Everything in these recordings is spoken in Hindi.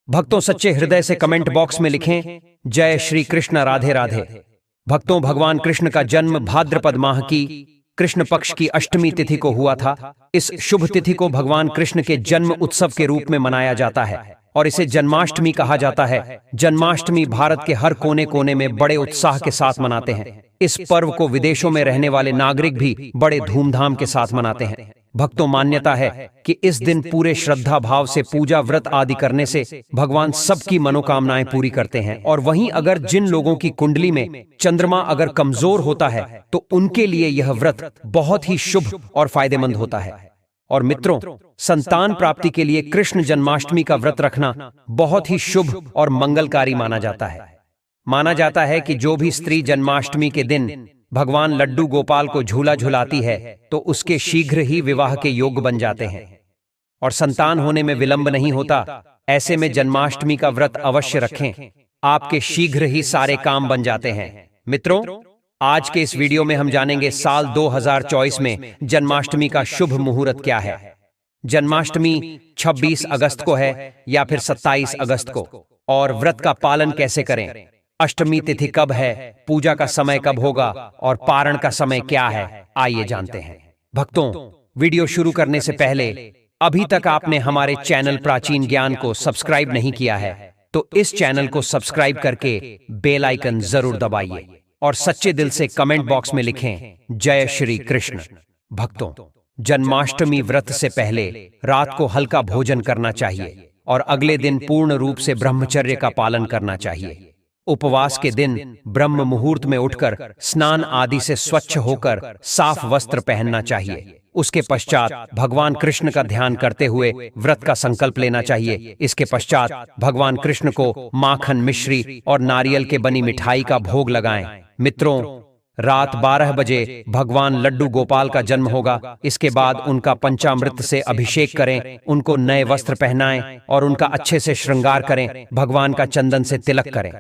भक्तों सच्चे हृदय से कमेंट बॉक्स में लिखें जय श्री कृष्ण, राधे राधे। भक्तों, भगवान कृष्ण का जन्म भाद्रपद माह की कृष्ण पक्ष की अष्टमी तिथि को हुआ था। इस शुभ तिथि को भगवान कृष्ण के जन्म उत्सव के रूप में मनाया जाता है और इसे जन्माष्टमी कहा जाता है। जन्माष्टमी भारत के हर कोने कोने में बड़े उत्साह के साथ मनाते हैं। इस पर्व को विदेशों में रहने वाले नागरिक भी बड़े धूमधाम के साथ मनाते हैं। भक्तों, मान्यता है कि इस दिन पूरे श्रद्धा भाव से पूजा व्रत आदि करने से भगवान सबकी मनोकामनाएं पूरी करते हैं। और वहीं अगर जिन लोगों की कुंडली में चंद्रमा अगर कमजोर होता है तो उनके लिए यह व्रत बहुत ही शुभ और फायदेमंद होता है। और मित्रों, संतान प्राप्ति के लिए कृष्ण जन्माष्टमी का व्रत रखना बहुत ही शुभ और मंगलकारी माना जाता है। माना जाता है कि जो भी स्त्री जन्माष्टमी के दिन भगवान लड्डू गोपाल को झूला झुलाती है तो उसके शीघ्र ही विवाह के योग्य बन जाते हैं और संतान होने में विलंब नहीं होता। ऐसे में जन्माष्टमी का व्रत अवश्य रखें, आपके शीघ्र ही सारे काम बन जाते हैं। मित्रों, आज के इस वीडियो में हम जानेंगे साल 2024 में जन्माष्टमी का शुभ मुहूर्त क्या है। जन्माष्टमी 26 अगस्त को है या फिर 27 अगस्त को, और व्रत का पालन कैसे करें, अष्टमी तिथि कब है, पूजा का समय कब होगा और पारण का समय क्या है, आइए जानते हैं। भक्तों, वीडियो शुरू करने से पहले अभी तक आपने हमारे चैनल प्राचीन ज्ञान को सब्सक्राइब नहीं किया है तो इस चैनल को सब्सक्राइब करके बेल आइकन जरूर दबाइए और सच्चे दिल से कमेंट बॉक्स में लिखें जय श्री कृष्ण। भक्तों, जन्माष्टमी व्रत से पहले रात को हल्का भोजन करना चाहिए और अगले दिन पूर्ण रूप से ब्रह्मचर्य का पालन करना चाहिए। उपवास के दिन ब्रह्म मुहूर्त में उठकर स्नान आदि से स्वच्छ होकर साफ वस्त्र पहनना चाहिए। उसके पश्चात भगवान कृष्ण का ध्यान करते हुए व्रत का संकल्प लेना चाहिए। इसके पश्चात भगवान कृष्ण को माखन, मिश्री और नारियल के बनी मिठाई का भोग लगाएं। मित्रों, रात 12 बजे भगवान लड्डू गोपाल का जन्म होगा। इसके बाद उनका पंचामृत से अभिषेक करें, उनको नए वस्त्र पहनाएं और उनका अच्छे से श्रृंगार करें। भगवान का चंदन से तिलक करें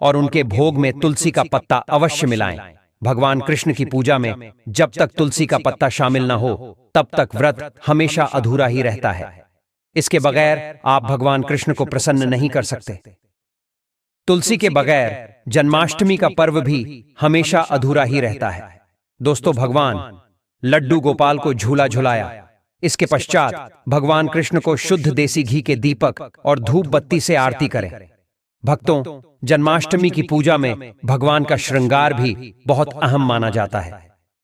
और उनके भोग में तुलसी का पत्ता अवश्य मिलाएं। भगवान कृष्ण की पूजा में जब तक तुलसी का पत्ता शामिल न हो तब तक व्रत हमेशा अधूरा ही रहता है। इसके बगैर आप भगवान कृष्ण को प्रसन्न नहीं कर सकते। तुलसी के बगैर जन्माष्टमी का पर्व भी हमेशा अधूरा ही रहता है। दोस्तों, भगवान लड्डू गोपाल को झूला झुलाया। इसके पश्चात भगवान कृष्ण को शुद्ध देसी घी के दीपक और धूप बत्ती से आरती करें। भक्तों, जन्माष्टमी की पूजा में भगवान का श्रृंगार भी बहुत अहम माना जाता है।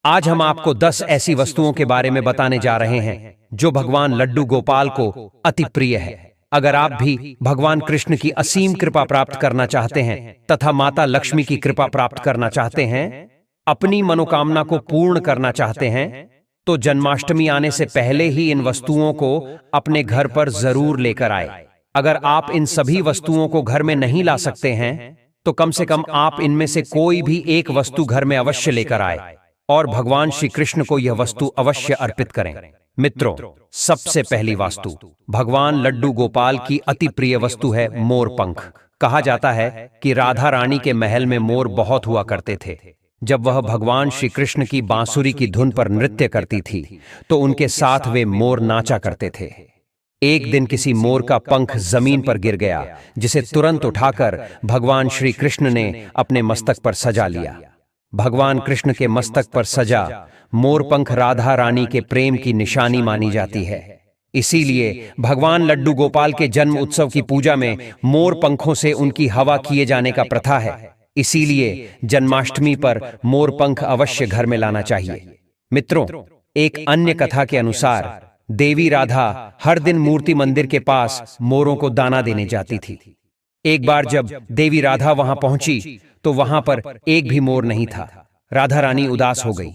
आज हम आपको 10 ऐसी वस्तुओं के बारे में बताने जा रहे हैं जो भगवान लड्डू गोपाल को अति प्रिय है। अगर आप भी भगवान कृष्ण की असीम कृपा प्राप्त करना चाहते हैं तथा माता लक्ष्मी की कृपा प्राप्त करना चाहते हैं, अपनी मनोकामना को पूर्ण करना चाहते हैं, तो जन्माष्टमी आने से पहले ही इन वस्तुओं को अपने घर पर जरूर लेकर आए। अगर आप इन सभी वस्तुओं को घर में नहीं ला सकते हैं तो कम से कम आप इनमें से कोई भी एक वस्तु घर में अवश्य लेकर आए और भगवान श्री कृष्ण को यह वस्तु अवश्य अर्पित करें। मित्रों, सबसे पहली वस्तु भगवान लड्डू गोपाल की अति प्रिय वस्तु है मोर पंख। कहा जाता है कि राधा रानी के महल में मोर बहुत हुआ करते थे। जब वह भगवान श्री कृष्ण की बांसुरी की धुन पर नृत्य करती थी तो उनके साथ वे मोर नाचा करते थे। एक दिन किसी मोर का पंख जमीन पर गिर गया, जिसे तुरंत उठाकर भगवान श्री कृष्ण ने अपने मस्तक पर सजा लिया। भगवान कृष्ण के मस्तक पर सजा मोर पंख राधा रानी के प्रेम की निशानी मानी जाती है। इसीलिए भगवान लड्डू गोपाल के जन्म उत्सव की पूजा में मोर पंखों से उनकी हवा किए जाने का प्रथा है। इसीलिए जन्माष्टमी पर मोर पंख अवश्य घर में लाना चाहिए। मित्रों, एक अन्य कथा के अनुसार देवी राधा हर दिन मूर्ति मंदिर के पास मोरों को दाना देने जाती थी। एक बार जब देवी राधा वहां पहुंची तो वहां पर एक भी मोर नहीं था। राधा रानी उदास हो गई।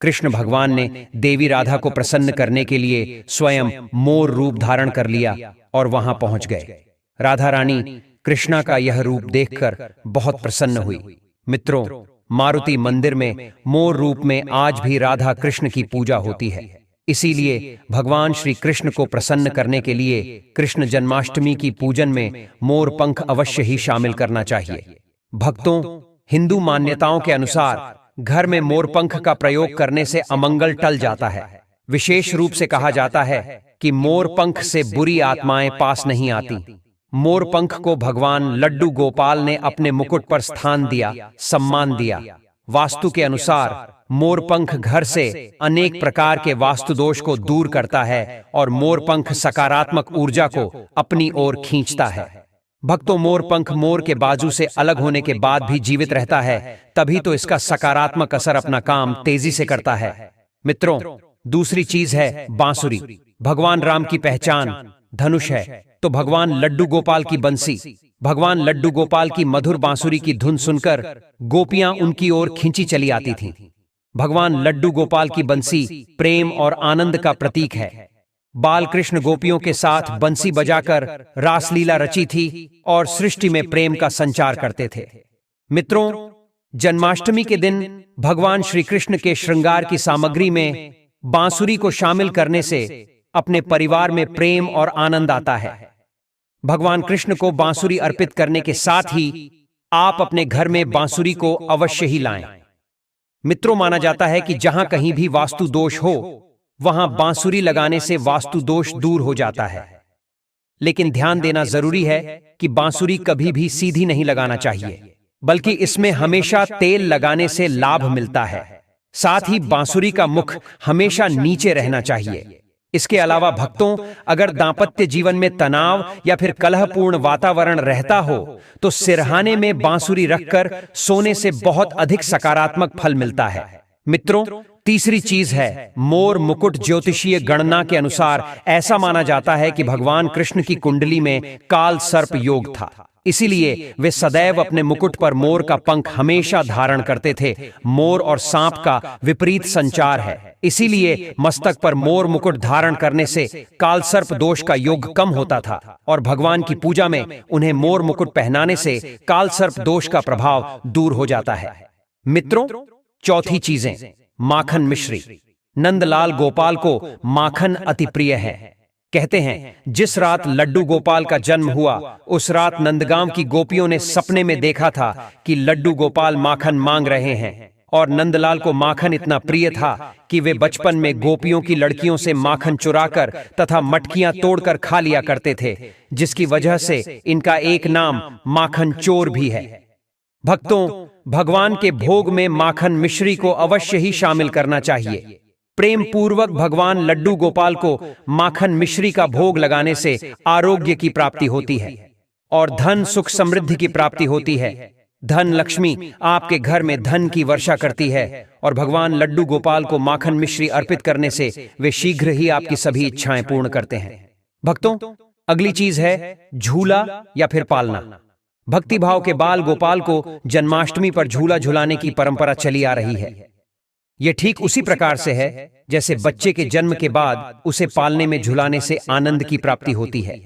कृष्ण भगवान ने देवी राधा को प्रसन्न करने के लिए स्वयं मोर रूप धारण कर लिया और वहां पहुंच गए। राधा रानी कृष्णा का यह रूप देखकर बहुत प्रसन्न हुई। मित्रों, मारुति मंदिर में मोर रूप में आज भी राधा कृष्ण की पूजा होती है। इसीलिए भगवान श्री कृष्ण को प्रसन्न करने के लिए कृष्ण जन्माष्टमी की पूजन में मोर पंख अवश्य ही शामिल करना चाहिए। भक्तों, हिंदू मान्यताओं के अनुसार घर में मोर पंख का प्रयोग करने से अमंगल टल जाता है। विशेष रूप से कहा जाता है कि मोर पंख से बुरी आत्माएं पास नहीं आती। मोरपंख को भगवान लड्डू गोपाल ने अपने मुकुट पर स्थान दिया, सम्मान दिया। वास्तु के अनुसार मोरपंख घर से अनेक प्रकार के वास्तु दोष को दूर करता है और मोरपंख सकारात्मक ऊर्जा को अपनी ओर खींचता है। भक्तों, मोरपंख मोर के बाजू से अलग होने के बाद भी जीवित रहता है, तभी तो इसका सकारात्मक असर अपना काम तेजी से करता है। मित्रों, दूसरी चीज है बांसुरी। भगवान राम की पहचान धनुष है, तो भगवान लड्डू गोपाल की बंसी। भगवान लड्डू गोपाल की मधुर बांसुरी की धुन सुनकर गोपियां उनकी ओर खींची चली आती थीं। भगवान लड्डू गोपाल की बंसी प्रेम और आनंद का प्रतीक है। बाल कृष्ण गोपियों के साथ बंसी बजाकर रासलीला रची थी और सृष्टि में प्रेम का संचार करते थे। मित्रों, जन्माष्टमी के दिन भगवान श्री कृष्ण के श्रृंगार की सामग्री में बांसुरी को शामिल करने से अपने परिवार में प्रेम और आनंद आता है। भगवान कृष्ण को बांसुरी अर्पित करने के साथ ही आप अपने घर में बांसुरी को अवश्य ही लाएं। मित्रों, माना जाता है कि जहां कहीं भी वास्तु दोष हो, वहां बांसुरी लगाने से वास्तु दोष दूर हो जाता है। लेकिन ध्यान देना जरूरी है कि बांसुरी कभी भी सीधी नहीं लगाना चाहिए, बल्कि इसमें हमेशा तेल लगाने से लाभ मिलता है। साथ ही बांसुरी का मुख हमेशा नीचे रहना चाहिए। इसके अलावा भक्तों, अगर दांपत्य जीवन में तनाव या फिर कलहपूर्ण वातावरण रहता हो, तो सिरहाने में बांसुरी रखकर सोने से बहुत अधिक सकारात्मक फल मिलता है। मित्रों, तीसरी चीज है मोर मुकुट। ज्योतिषीय गणना के अनुसार ऐसा माना जाता है कि भगवान कृष्ण की कुंडली में काल सर्प योग था, इसीलिए वे सदैव अपने मुकुट पर मोर का पंख हमेशा धारण करते थे। मोर और सांप का विपरीत संचार है, इसीलिए मस्तक पर मोर मुकुट धारण करने से काल सर्प दोष का योग कम होता था और भगवान की पूजा में उन्हें मोर मुकुट पहनाने से काल सर्प दोष का प्रभाव दूर हो जाता है। मित्रों, चौथी चीजें माखन मिश्री। नंदलाल गोपाल को माखन अति प्रिय है। कहते हैं, जिस रात लड्डू गोपाल का जन्म हुआ, उस रात नंदगांव की गोपियों ने सपने में देखा था कि लड्डू गोपाल माखन मांग रहे हैं और नंदलाल को माखन इतना प्रिय था कि वे बचपन में गोपियों की लड़कियों से माखन चुराकर तथा मटकियां तोड़कर खा लिया करते थे, जिसकी वजह से इनका एक नाम माखन चोर भी है। भक्तों, भगवान के भोग में माखन मिश्री को अवश्य ही शामिल करना चाहिए। प्रेम पूर्वक भगवान लड्डू गोपाल को माखन मिश्री का भोग लगाने से आरोग्य की प्राप्ति होती है और धन सुख समृद्धि की प्राप्ति होती है। धन लक्ष्मी आपके घर में धन की वर्षा करती है और भगवान लड्डू गोपाल को माखन मिश्री अर्पित करने से वे शीघ्र ही आपकी सभी इच्छाएं पूर्ण करते हैं। भक्तों, अगली चीज है झूला या फिर पालना। भक्तिभाव के बाल गोपाल को जन्माष्टमी पर झूला झुलाने की परंपरा चली आ रही है। यह ठीक उसी प्रकार से है जैसे बच्चे के जन्म के बाद उसे पालने में झुलाने से आनंद की प्राप्ति होती है।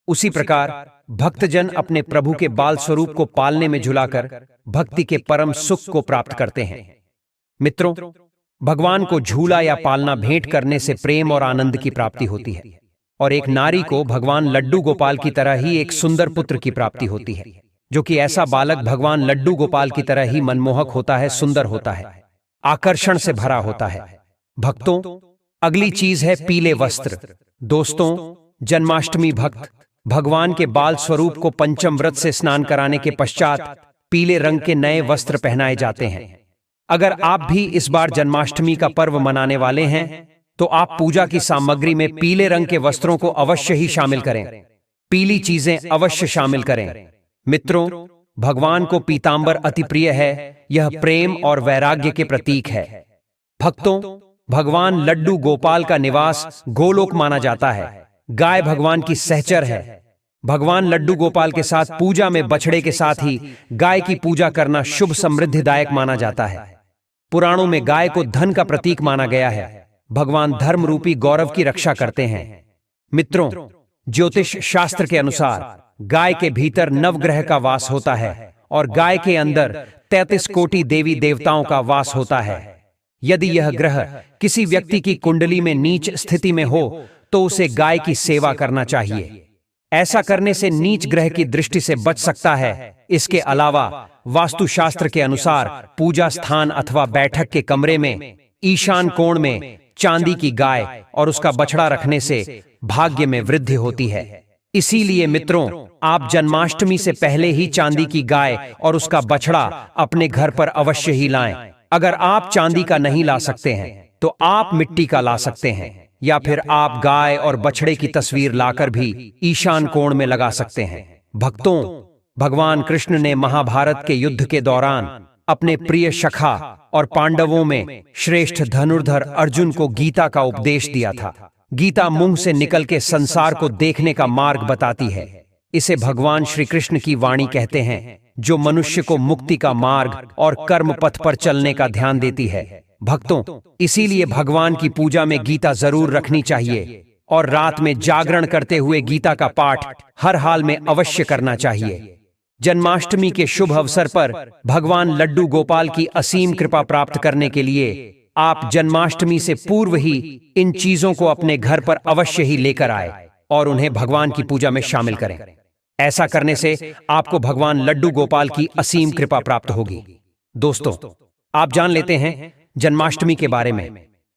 उसी प्रकार भक्तजन अपने प्रभु के बाल स्वरूप को पालने में झुलाकर भक्ति के परम सुख को प्राप्त करते हैं। मित्रों, भगवान को झूला या पालना भेंट करने से प्रेम और आनंद की प्राप्ति होती है और एक नारी को भगवान लड्डू गोपाल की तरह ही एक सुंदर पुत्र की प्राप्ति होती है, जो कि ऐसा बालक भगवान लड्डू गोपाल की तरह ही मनमोहक होता है, सुंदर होता है, आकर्षण से भरा होता है। भक्तों, अगली चीज है पीले वस्त्र। दोस्तों, जन्माष्टमी भक्त भगवान के बाल स्वरूप को पंचम व्रत से स्नान कराने के पश्चात पीले रंग के नए वस्त्र पहनाए जाते हैं। अगर आप भी इस बार जन्माष्टमी का पर्व मनाने वाले हैं, तो आप पूजा की सामग्री में पीले रंग के वस्त्रों को अवश्य ही शामिल करें। पीली चीजें अवश्य शामिल करें। मित्रों, भगवान को पीतांबर अति प्रिय है। यह प्रेम और वैराग्य के प्रतीक है। भक्तों, भगवान लड्डू गोपाल का निवास गोलोक माना जाता है। गाय भगवान की सहचर है। भगवान लड्डू गोपाल के साथ पूजा में बछड़े के साथ ही गाय की पूजा करना शुभ समृद्धिदायक माना जाता है। पुराणों में गाय को धन का प्रतीक माना गया है। भगवान धर्म रूपी गौरव की रक्षा करते हैं। मित्रों, ज्योतिष शास्त्र के अनुसार गाय के भीतर नवग्रह का वास होता है और गाय के अंदर 33 कोटि देवी देवताओं का वास होता है। यदि यह ग्रह किसी व्यक्ति की कुंडली में नीच स्थिति में हो, तो उसे गाय की सेवा करना चाहिए। ऐसा करने से नीच ग्रह की दृष्टि से बच सकता है। इसके अलावा वास्तुशास्त्र के अनुसार पूजा स्थान अथवा बैठक के कमरे में ईशान कोण में चांदी की गाय और उसका बछड़ा रखने से भाग्य में वृद्धि होती है। इसीलिए मित्रों, आप जन्माष्टमी से पहले ही चांदी की गाय और उसका बछड़ा अपने घर पर अवश्य ही लाएं। अगर आप चांदी का नहीं ला सकते हैं तो आप मिट्टी का ला सकते हैं, या फिर आप गाय और बछड़े की तस्वीर लाकर भी ईशान कोण में लगा सकते हैं। भक्तों, भगवान कृष्ण ने महाभारत के युद्ध के दौरान अपने प्रिय सखा और पांडवों में श्रेष्ठ धनुर्धर अर्जुन को गीता का उपदेश दिया था। गीता मुंह से निकल के संसार को देखने का मार्ग बताती है। इसे भगवान श्री कृष्ण की वाणी कहते हैं, जो मनुष्य को मुक्ति का मार्ग और कर्म पथ पर चलने का ध्यान देती है। भक्तों, इसीलिए भगवान की पूजा में गीता जरूर रखनी चाहिए और रात में जागरण करते हुए गीता का पाठ हर हाल में अवश्य करना चाहिए। जन्माष्टमी के शुभ अवसर पर भगवान लड्डू गोपाल की असीम कृपा प्राप्त करने के लिए आप जन्माष्टमी से पूर्व ही इन चीजों को अपने घर पर अवश्य ही लेकर आए और उन्हें भगवान की पूजा में शामिल करें। ऐसा करने से आपको भगवान लड्डू गोपाल की असीम कृपा प्राप्त होगी। दोस्तों, आप जान लेते हैं जन्माष्टमी के बारे में।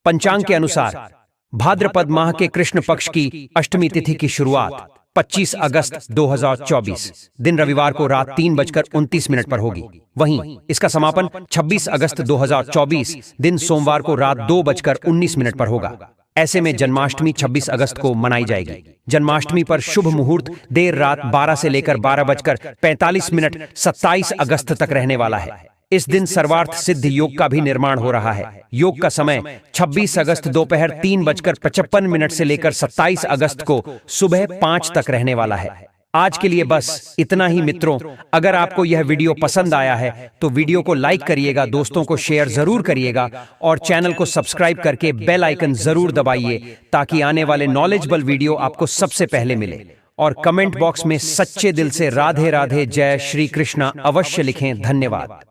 पंचांग के अनुसार भाद्रपद माह के कृष्ण पक्ष की अष्टमी तिथि की शुरुआत 25 अगस्त 2024 दिन रविवार को रात 3:29 पर होगी। वहीं इसका समापन 26 अगस्त 2024 दिन सोमवार को रात 2:19 पर होगा। ऐसे में जन्माष्टमी 26 अगस्त को मनाई जाएगी। जन्माष्टमी पर शुभ मुहूर्त देर रात 12 से लेकर 12:45 27 अगस्त तक रहने वाला है। इस दिन सर्वार्थ सिद्ध योग का भी निर्माण हो रहा है। योग का समय 26 अगस्त दोपहर 3:55 से लेकर 27 अगस्त को सुबह 5 तक रहने वाला है। आज के लिए बस इतना ही मित्रों। अगर आपको यह वीडियो पसंद आया है तो वीडियो को लाइक करिएगा, दोस्तों को शेयर जरूर करिएगा और चैनल को सब्सक्राइब करके बेल आइकन जरूर दबाइए ताकि आने वाले नॉलेजेबल वीडियो आपको सबसे पहले मिले। और कमेंट बॉक्स में सच्चे दिल से राधे राधे जय श्री कृष्णा अवश्य लिखें। धन्यवाद।